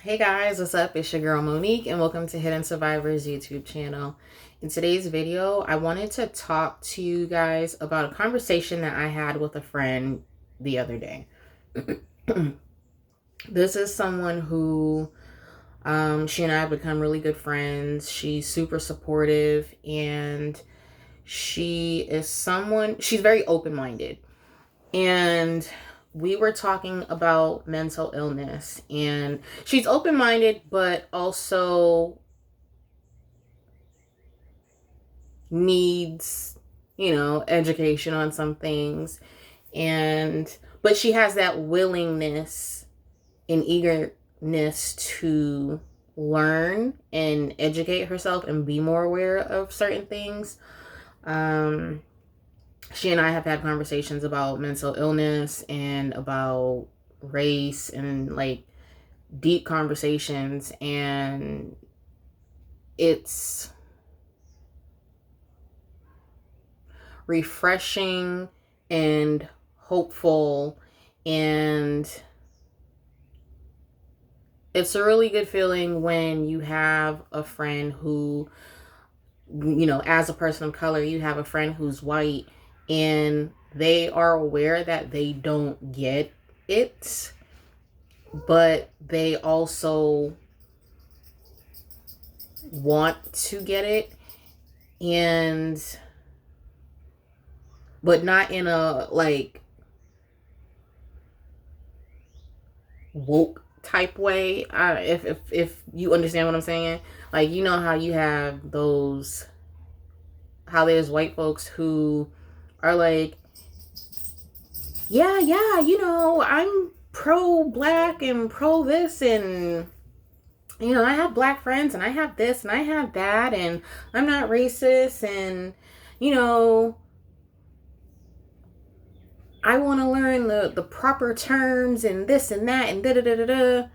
Hey guys, what's up? It's your girl Monique and welcome to Hidden.Survivor's YouTube channel. In today's video, I wanted to talk to you guys about a conversation that I had with a friend the other day. This is someone who she and I have become really good friends. She's super supportive and she's very open-minded. And we were talking about mental illness, and she's open-minded, but also needs, education on some things. But she has that willingness and eagerness to learn and educate herself and be more aware of certain things. She and I have had conversations about mental illness and about race and like deep conversations, and it's refreshing and hopeful, and it's a really good feeling when you have a friend who, as a person of color, you have a friend who's white and they are aware that they don't get it, but they also want to get it, but not in a like woke type way. If you understand what I'm saying, like, how you have how there's white folks who are like, yeah, I'm pro-black and pro this, and I have black friends and I have this and I have that, and I'm not racist, and I want to learn the proper terms and this and that and da da da da da.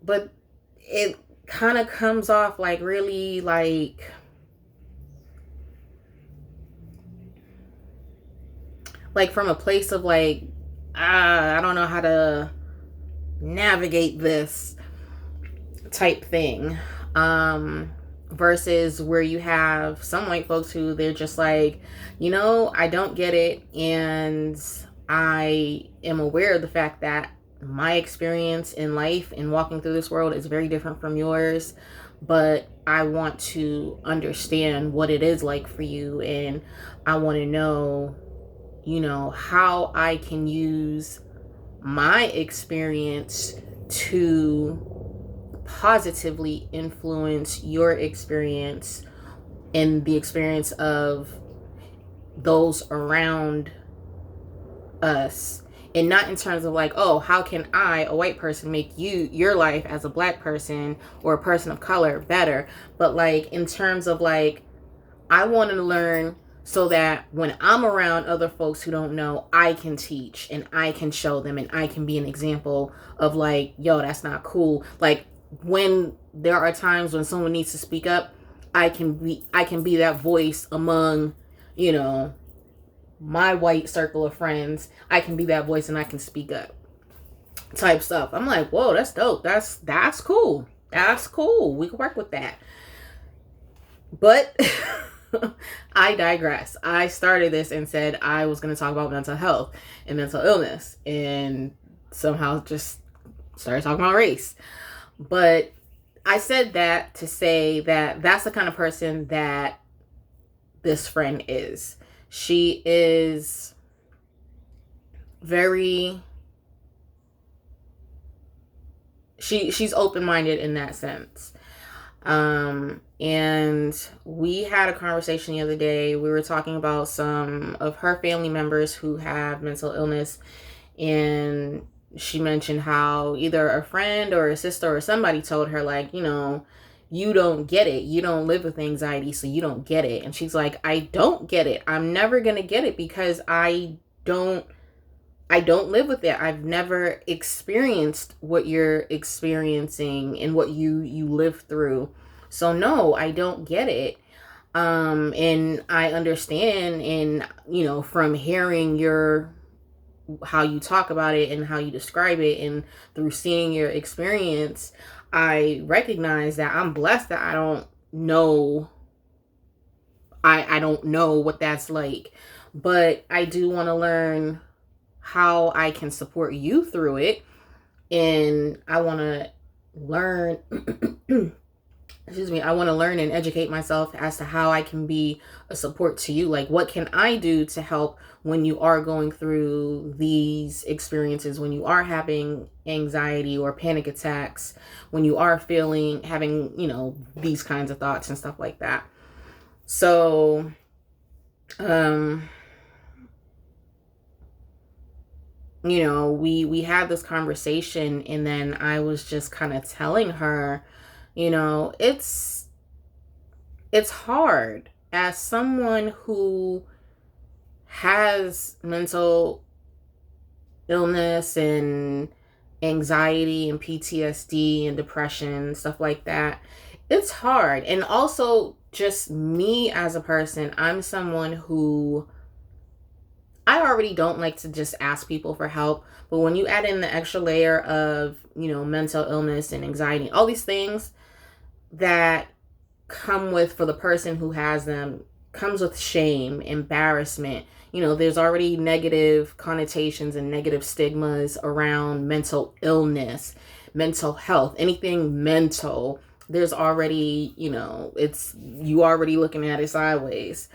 But it kind of comes off like really like from a place of like, I don't know how to navigate this type thing. Versus where you have some white folks who they're just like, I don't get it, and I am aware of the fact that my experience in life and walking through this world is very different from yours, but I want to understand what it is like for you, and I want to know, how I can use my experience to positively influence your experience and the experience of those around us. And not in terms of like, oh, how can I, a white person, make your life as a black person or a person of color better, but like in terms of like, I want to learn so that when I'm around other folks who don't know, I can teach and I can show them and I can be an example of like, yo, that's not cool. Like when there are times when someone needs to speak up, I can be that voice among, my white circle of friends. I can be that voice and I can speak up type stuff. I'm like, whoa, that's dope. That's cool. That's cool. We can work with that. But I digress. I started this and said I was going to talk about mental health and mental illness, and somehow just started talking about race. But I said that to say that that's the kind of person that this friend is. She is very, she's open-minded in that sense. And we had a conversation the other day. We were talking about some of her family members who have mental illness, and she mentioned how either a friend or a sister or somebody told her like, you don't get it. You don't live with anxiety, so you don't get it. And she's like, I don't get it. I'm never going to get it because I don't live with it. I've never experienced what you're experiencing and what you live through. So no, I don't get it. And I understand, and from hearing your how you talk about it and how you describe it, and through seeing your experience, I recognize that I'm blessed that I don't know what that's like. But I do want to learn how I can support you through it. And I want to learn excuse me, I want to learn and educate myself as to how I can be a support to you. Like, what can I do to help when you are going through these experiences, when you are having anxiety or panic attacks, when you are having, these kinds of thoughts and stuff like that. So, we had this conversation, and then I was just kind of telling her, it's hard as someone who has mental illness and anxiety and PTSD and depression, stuff like that. It's hard. And also, just me as a person, I'm someone who, I already don't like to just ask people for help, but when you add in the extra layer of, mental illness and anxiety, all these things that come with, for the person who has them, comes with shame, embarrassment. There's already negative connotations and negative stigmas around mental illness, mental health, anything mental. There's already, you already looking at it sideways.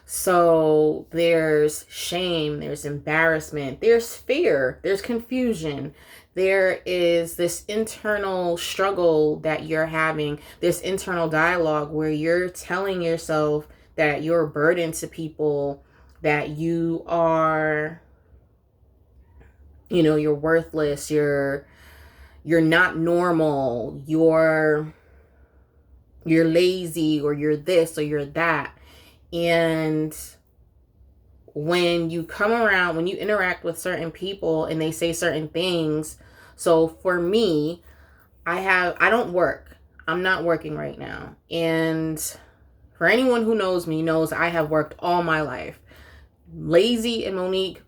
So there's shame, there's embarrassment, there's fear, there's confusion. There is this internal struggle that you're having, this internal dialogue where you're telling yourself that you're a burden to people, that you are, you're worthless, you're not normal, you're lazy, or you're this or you're that. And when you interact with certain people and they say certain things. So for me, I don't work. I'm not working right now. And for anyone who knows me knows I have worked all my life. Lazy and Monique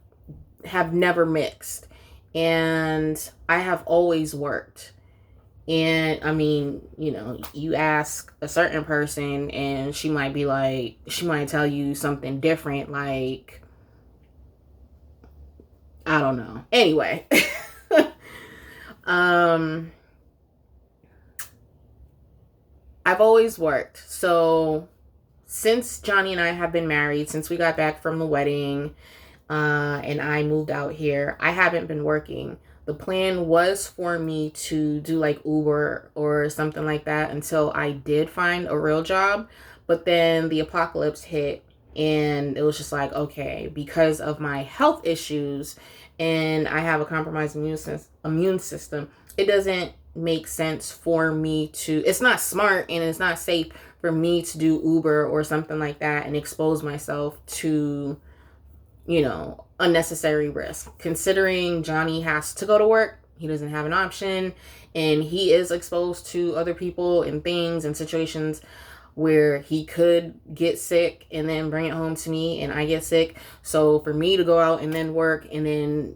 have never mixed. And I have always worked. And I mean, you ask a certain person and she might tell you something different. Like, I don't know. Anyway, I've always worked. So since Johnny and I have been married, since we got back from the wedding, and I moved out here, I haven't been working. The plan was for me to do like Uber or something like that until I did find a real job. But then the apocalypse hit, and it was just like, okay, because of my health issues and I have a compromised immune system, it doesn't make sense for me to, it's not smart and it's not safe for me to do Uber or something like that and expose myself to, unnecessary risk. Considering Johnny has to go to work, he doesn't have an option, and he is exposed to other people and things and situations where he could get sick and then bring it home to me and I get sick. So for me to go out and then work and then,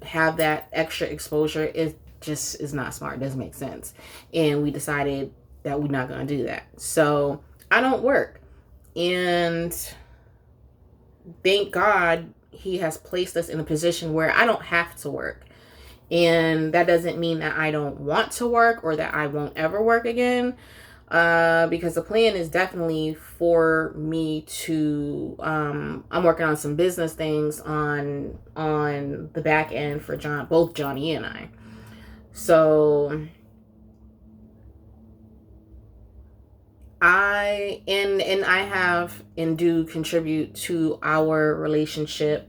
have that extra exposure, it just is not smart. It doesn't make sense. And we decided that we're not going to do that. So I don't work. And thank God he has placed us in a position where I don't have to work. And that doesn't mean that I don't want to work or that I won't ever work again. Because the plan is definitely for me to, I'm working on some business things on the back end for both Johnny and I. So I have and do contribute to our relationship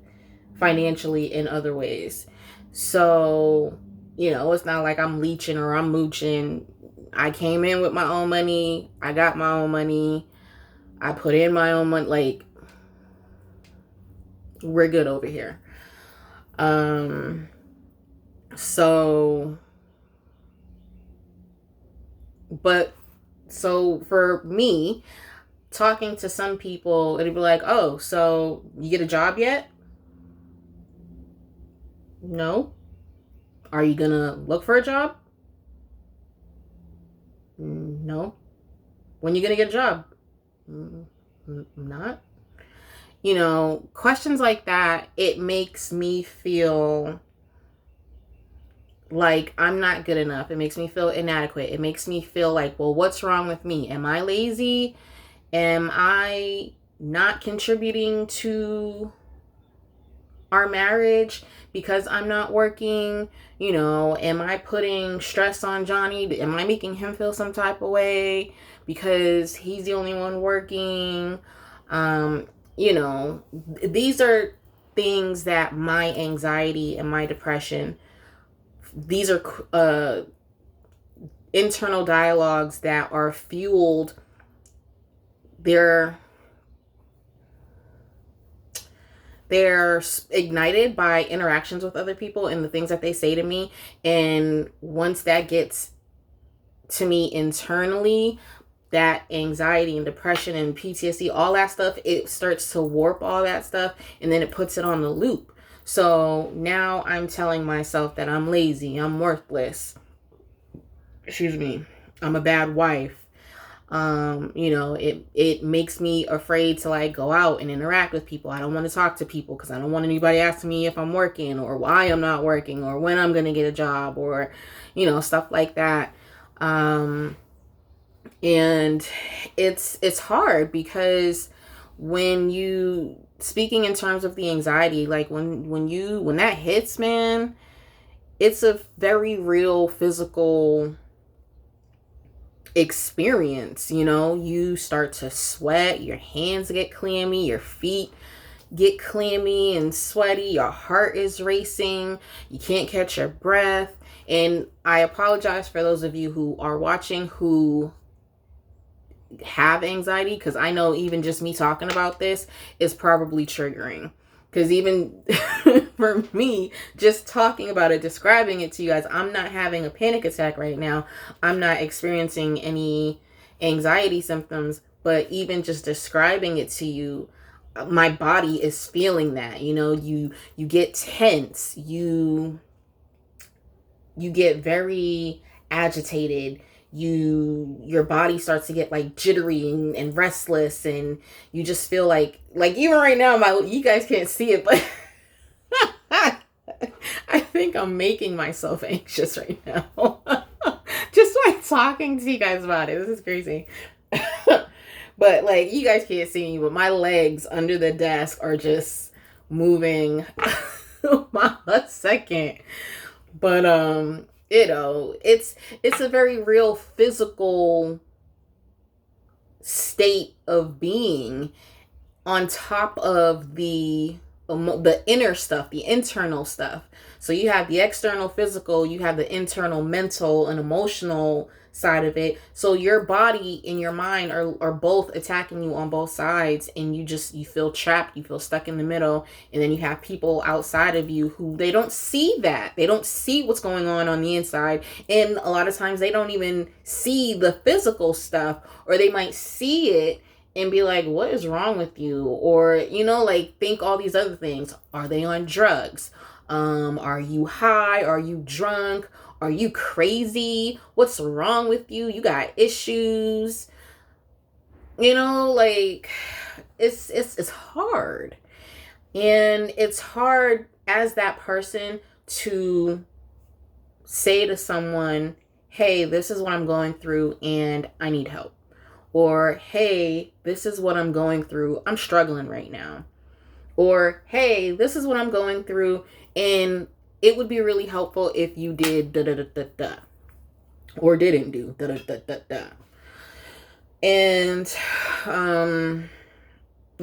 financially in other ways. So, it's not like I'm leeching or I'm mooching. I came in with my own money. I got my own money. I put in my own money. Like, we're good over here. So for me, talking to some people, it'd be like, oh, so you get a job yet? No. Are you gonna look for a job? No. When you gonna get a job? Not. Questions like that, it makes me feel like I'm not good enough. It makes me feel inadequate. It makes me feel like, well, what's wrong with me? Am I lazy? Am I not contributing to our marriage because I'm not working? Am I putting stress on Johnny? Am I making him feel some type of way because he's the only one working? These are things that my anxiety and my depression, these are internal dialogues that are fueled. They're ignited by interactions with other people and the things that they say to me. And once that gets to me internally, that anxiety and depression and PTSD, all that stuff, it starts to warp all that stuff, and then it puts it on the loop. So now I'm telling myself that I'm lazy, I'm worthless, I'm a bad wife. It makes me afraid to like go out and interact with people. I don't want to talk to people because I don't want anybody asking me if I'm working or why I'm not working or when I'm going to get a job or, stuff like that. And it's hard because when you, speaking in terms of the anxiety, like when that hits, man, it's a very real physical experience. You start to sweat, your hands get clammy, your feet get clammy and sweaty, your heart is racing, you can't catch your breath. And I apologize for those of you who are watching who have anxiety, because I know even just me talking about this is probably triggering. Because even for me, just talking about it, describing it to you guys, I'm not having a panic attack right now. I'm not experiencing any anxiety symptoms. But even just describing it to you, my body is feeling that. You get tense. You get very agitated. Your body starts to get like jittery and restless, and you just feel like even right now, you guys can't see it, but I think I'm making myself anxious right now just by talking to you guys about it. This is crazy. But like, you guys can't see me, but my legs under the desk are just moving a second. But it's a very real physical state of being on top of the inner stuff, the internal stuff. So you have the external physical, you have the internal mental and emotional side of it. So your body and your mind are both attacking you on both sides, and you feel trapped, you feel stuck in the middle. And then you have people outside of you who they don't see that. They don't see what's going on the inside. And a lot of times they don't even see the physical stuff, or they might see it and be like, what is wrong with you? Or, think all these other things. Are they on drugs? Are you high? Are you drunk? Are you crazy? What's wrong with you? You got issues. It's hard. And it's hard as that person to say to someone, hey, this is what I'm going through and I need help. Or, hey, this is what I'm going through. I'm struggling right now. Or, hey, this is what I'm going through, and it would be really helpful if you did da-da-da-da-da. Or didn't do da-da-da-da-da. And,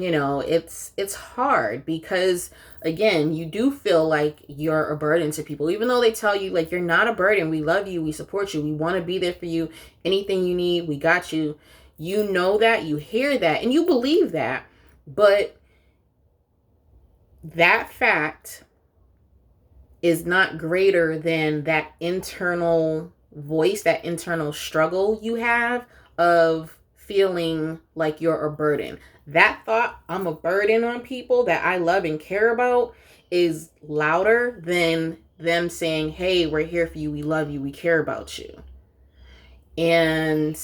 it's hard because, again, you do feel like you're a burden to people. Even though they tell you, like, you're not a burden. We love you. We support you. We want to be there for you. Anything you need, we got you. You know that, you hear that, and you believe that, but that fact is not greater than that internal voice, that internal struggle you have of feeling like you're a burden. That thought, I'm a burden on people that I love and care about, is louder than them saying, hey, we're here for you, we love you, we care about you. And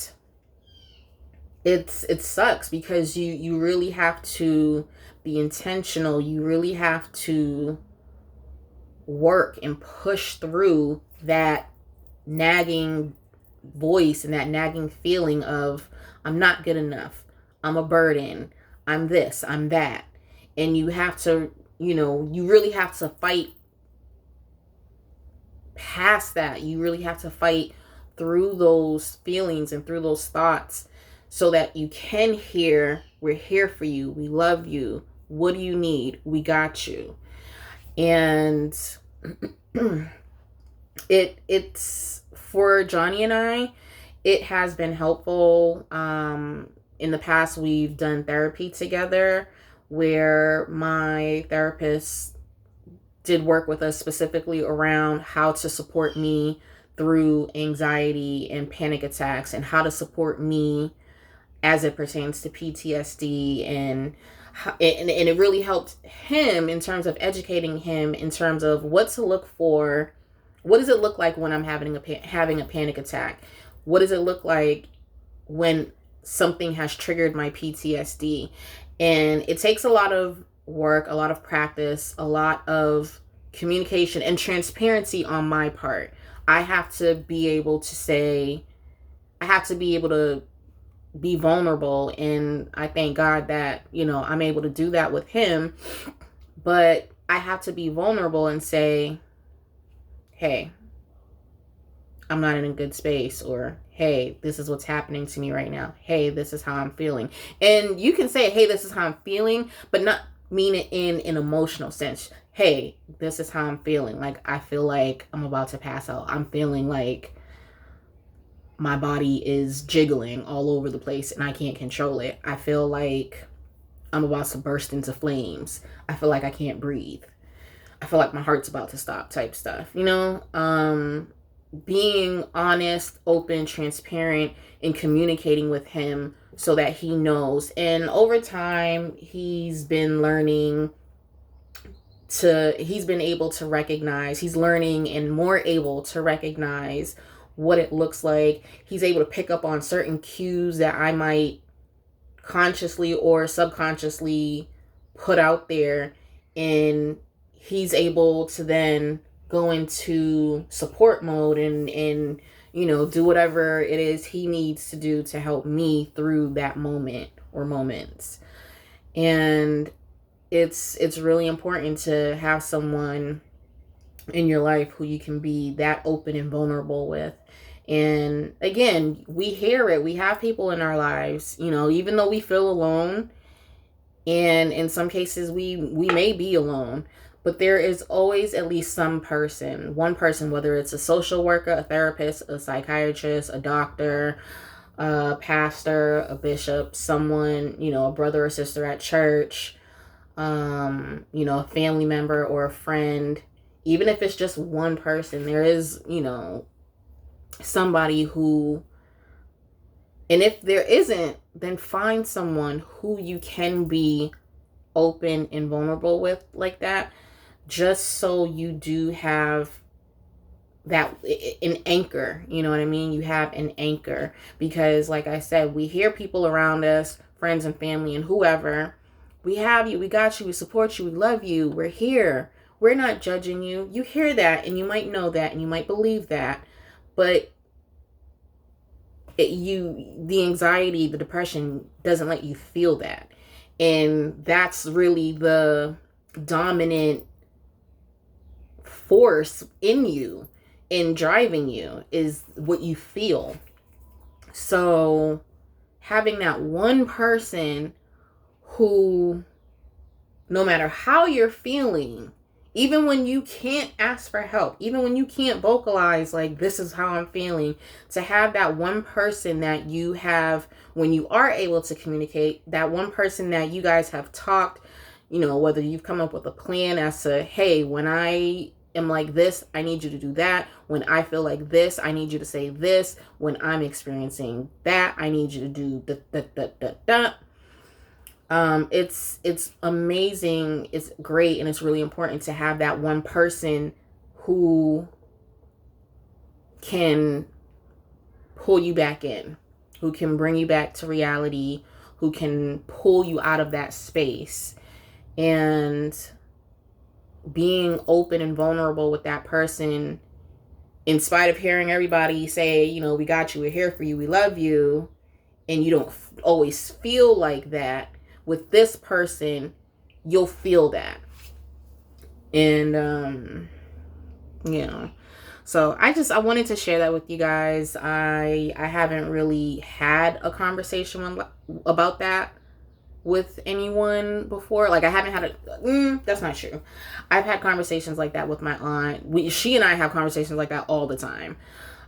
it sucks because you really have to be intentional. You really have to work and push through that nagging voice and that nagging feeling of, I'm not good enough, I'm a burden, I'm this, I'm that. And you have to, you really have to fight past that. You really have to fight through those feelings and through those thoughts so that you can hear, we're here for you, we love you, what do you need, we got you. And it's for Johnny and I, it has been helpful. In the past, we've done therapy together where my therapist did work with us specifically around how to support me through anxiety and panic attacks, and how to support me as it pertains to PTSD. And it really helped him in terms of educating him in terms of what to look for. What does it look like when I'm having a panic attack? What does it look like when something has triggered my PTSD? And it takes a lot of work, a lot of practice, a lot of communication and transparency on my part. I have to be able to be vulnerable, and I thank God that, I'm able to do that with him. But I have to be vulnerable and say, hey, I'm not in a good space, or hey, this is what's happening to me right now. Hey, this is how I'm feeling. And you can say, hey, this is how I'm feeling, but not mean it in an emotional sense. Hey, this is how I'm feeling. Like, I feel like I'm about to pass out. I'm feeling like my body is jiggling all over the place and I can't control it. I feel like I'm about to burst into flames. I feel like I can't breathe. I feel like my heart's about to stop, type stuff, being honest, open, transparent, and communicating with him so that he knows. And over time, he's been able to recognize, he's learning and more able to recognize what it looks like. He's able to pick up on certain cues that I might consciously or subconsciously put out there, and he's able to then go into support mode and do whatever it is he needs to do to help me through that moment or moments. And it's really important to have someone in your life who you can be that open and vulnerable with. And again, we hear it. We have people in our lives, even though we feel alone, and in some cases we may be alone, but there is always at least one person, whether it's a social worker, a therapist, a psychiatrist, a doctor, a pastor, a bishop, someone, a brother or sister at church, a family member or a friend. Even if it's just one person, there is, somebody who, and if there isn't, then find someone who you can be open and vulnerable with like that, just so you do have that, an anchor, you know what I mean? You have an anchor, because like I said, we hear people around us, friends and family and whoever, we have you, we got you, we support you, we love you, we're here, we're not judging you. You hear that and you might know that and you might believe that, but the anxiety, the depression doesn't let you feel that. And that's really the dominant force in you, in driving you, is what you feel. So having that one person who, no matter how you're feeling, even when you can't ask for help, even when you can't vocalize like, this is how I'm feeling, to have that one person that you have, when you are able to communicate, that one person that you guys have talked, whether you've come up with a plan as to, hey, when I am like this, I need you to do that. When I feel like this, I need you to say this. When I'm experiencing that, I need you to do It's amazing, it's great, and it's really important to have that one person who can pull you back in, who can bring you back to reality, who can pull you out of that space. And being open and vulnerable with that person, in spite of hearing everybody say, you know, we got you, we're here for you, we love you, and you don't always feel like that, with this person, you'll feel that. And, you know, so I wanted to share that with you guys. I haven't really had a conversation about that with anyone before. Like, I haven't had that's not true. I've had conversations like that with my aunt. She and I have conversations like that all the time.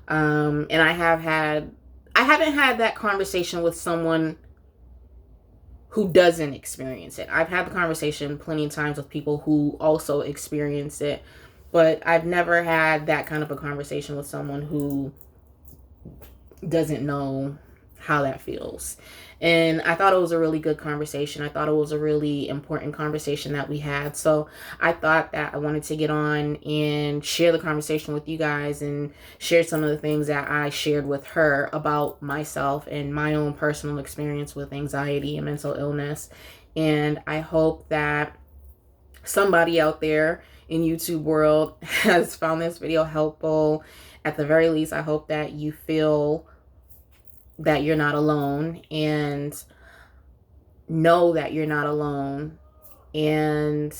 And I haven't had that conversation with someone who doesn't experience it. I've had the conversation plenty of times with people who also experience it, but I've never had that kind of a conversation with someone who doesn't know how that feels. And I thought it was a really good conversation. I thought it was a really important conversation that we had. So I thought that I wanted to get on and share the conversation with you guys and share some of the things that I shared with her about myself and my own personal experience with anxiety and mental illness. And I hope that somebody out there in YouTube world has found this video helpful. At the very least, I hope that you feel that you're not alone, and know that you're not alone. And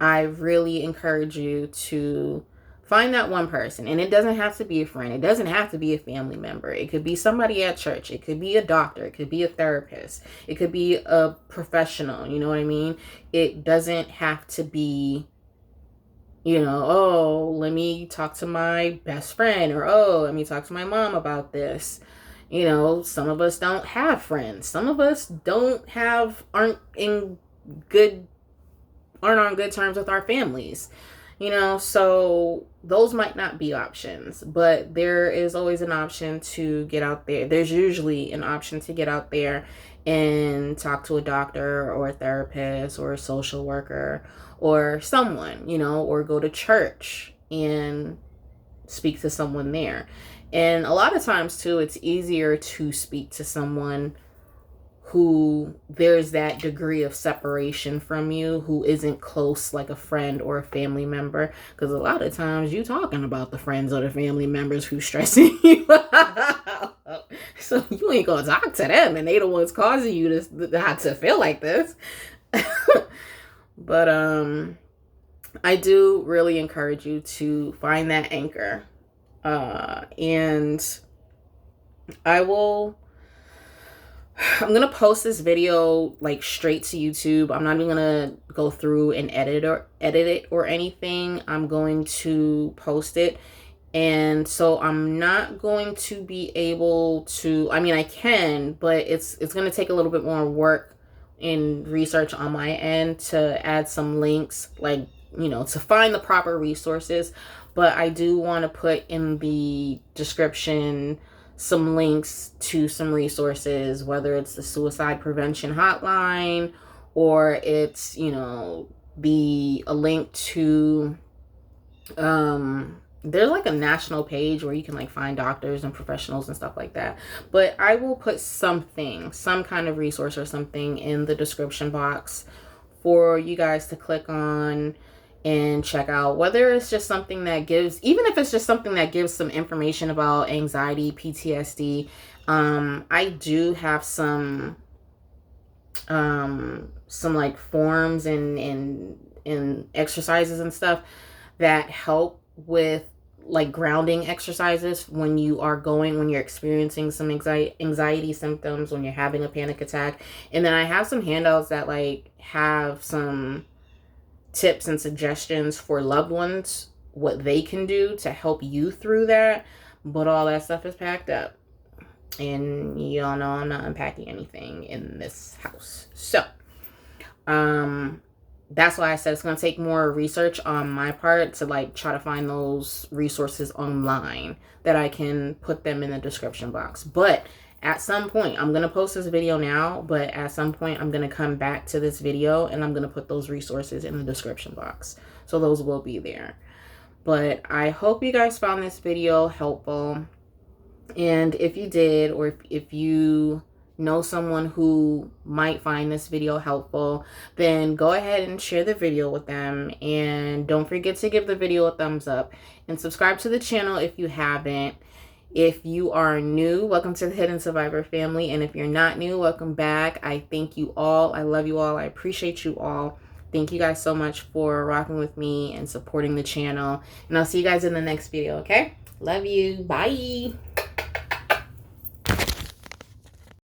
I really encourage you to find that one person. And it doesn't have to be a friend. It doesn't have to be a family member. It could be somebody at church. It could be a doctor. It could be a therapist. It could be a professional. You know what I mean? It doesn't have to be, you know, oh, let me talk to my best friend, or oh, let me talk to my mom about this. You know, some of us don't have friends. Some of us aren't on good terms with our families. You know, so those might not be options, but there is always an option to get out there. There's usually an option to get out there and talk to a doctor or a therapist or a social worker or someone, you know, or go to church and speak to someone there. And a lot of times too, it's easier to speak to someone who there's that degree of separation from you, who isn't close like a friend or a family member. Because a lot of times you talking about the friends or the family members who stressing you out. So you ain't gonna talk to them, and they the ones causing you to feel like this. But I do really encourage you to find that anchor. And I'm gonna post this video like straight to YouTube. I'm not even gonna go through and edit it or anything. I'm going to post it. And so I'm not going to be able to, I mean, I can, but it's going to take a little bit more work and research on my end to add some links, like, you know, to find the proper resources. But I do want to put in the description some links to some resources, whether it's the suicide prevention hotline, or it's, you know, a link to, there's like a national page where you can like find doctors and professionals and stuff like that. But I will put some kind of resource or something in the description box for you guys to click on and check out, whether it's just something that gives, even if it's just something that gives some information about anxiety, PTSD. I do have some like forms and exercises and stuff that help with like grounding exercises when you're experiencing some anxiety symptoms, when you're having a panic attack. And then I have some handouts that like have some tips and suggestions for loved ones, what they can do to help you through that. But all that stuff is packed up, and y'all know I'm not unpacking anything in this house. So that's why I said it's going to take more research on my part to like try to find those resources online that I can put them in the description box. But at some point, I'm going to post this video now, but at some point I'm going to come back to this video and I'm going to put those resources in the description box. So those will be there. But I hope you guys found this video helpful. And if you did, or if you know someone who might find this video helpful, then go ahead and share the video with them. And don't forget to give the video a thumbs up and subscribe to the channel if you haven't. If you are new, welcome to the Hidden.Survivor family. And if you're not new, welcome back. I thank you all. I love you all. I appreciate you all. Thank you guys so much for rocking with me and supporting the channel. And I'll see you guys in the next video, okay? Love you. Bye.